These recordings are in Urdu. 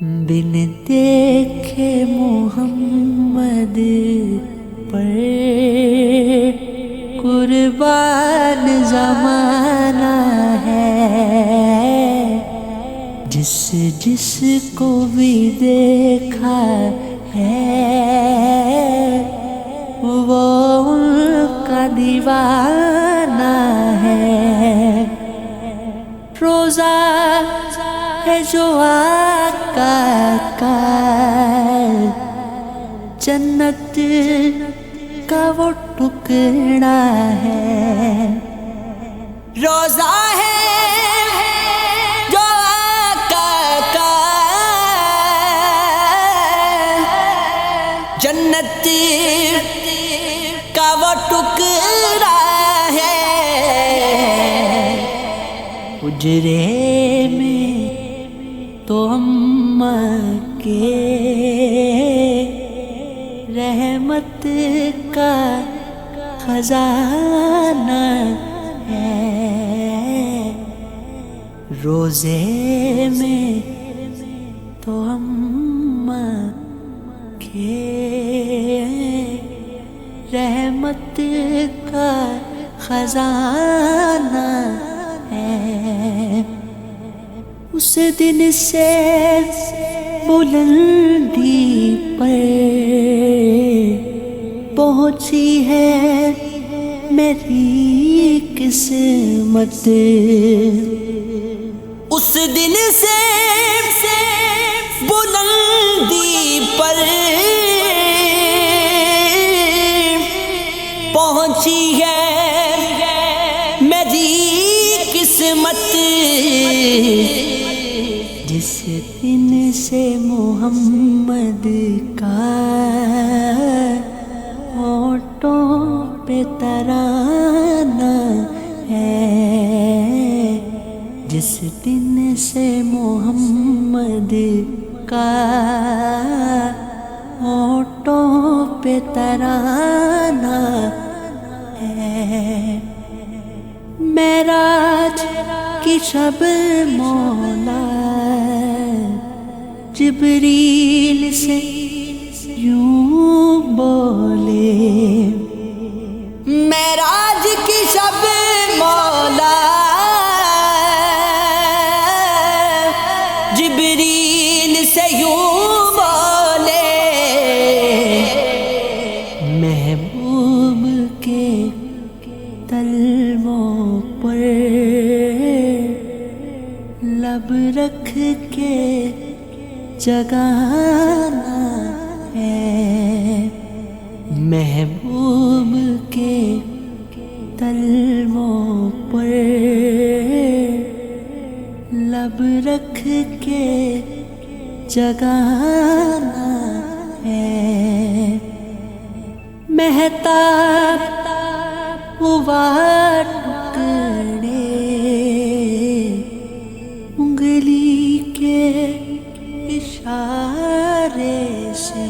بن دیکھے محمد پر قربان زمانہ ہے، جس جس کو بھی دیکھا ہے وہ ان کا دیوانہ ہے۔ روزہ ہے جو آقا کا، جنت کا وہ ٹکڑا ہے۔ روزہ ہے جو آقا کا، جنت کا وہ ٹکڑا ہے۔ حجرے میں تو اماں کے رحمت کا خزانہ ہے۔ روزے میں تو اماں کے رحمت کا خزانہ ہے۔ اس دن سے بلندی پر پہنچی ہے میری قسمت۔ اس دن سے بلندی پر پہنچی ہے میری قسمت۔ جس دن سے محمد کا ہونٹوں پہ ترانہ ہے، جس دن سے محمد کا ہونٹوں پہ ترانہ ہے۔ معراج کی شب مولا جبریل سے یوں بولے، معراج کی شب مولا جبریل سے یوں بولے، محبوب کے تلووں پر لب رکھ کے جگانا ہے۔ محبوب کے تلووں پر لب رکھ کے جگانا ہے۔ مہتاب ہوا ٹکڑے انگلی کے اشارے سے،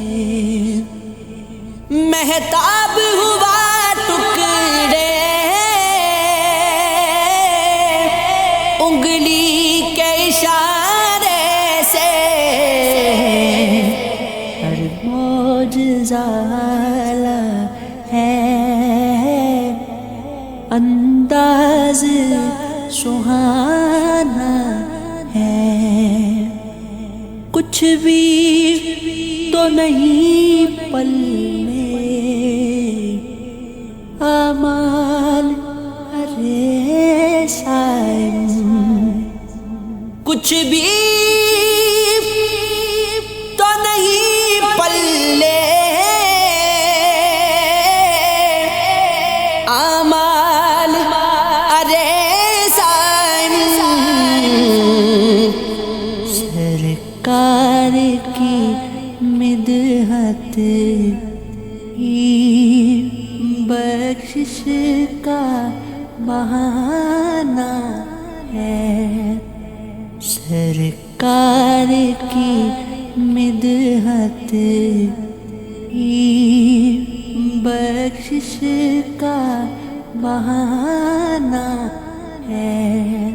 مہتاب ہوا ٹکڑے انگلی کے اشارے سے۔ ہر معجزہ ہے انداز سہانا ہے۔ کچھ بھی تو نہیں پل میں اعمال ارے سائن، کچھ بھی تو نہیں پلے اعمال ارے سائن۔ سرکار کی مدحت ہی بخشش کا بہانہ ہے۔ سرکار کی مدحت ہی بخشش کا بہانہ ہے۔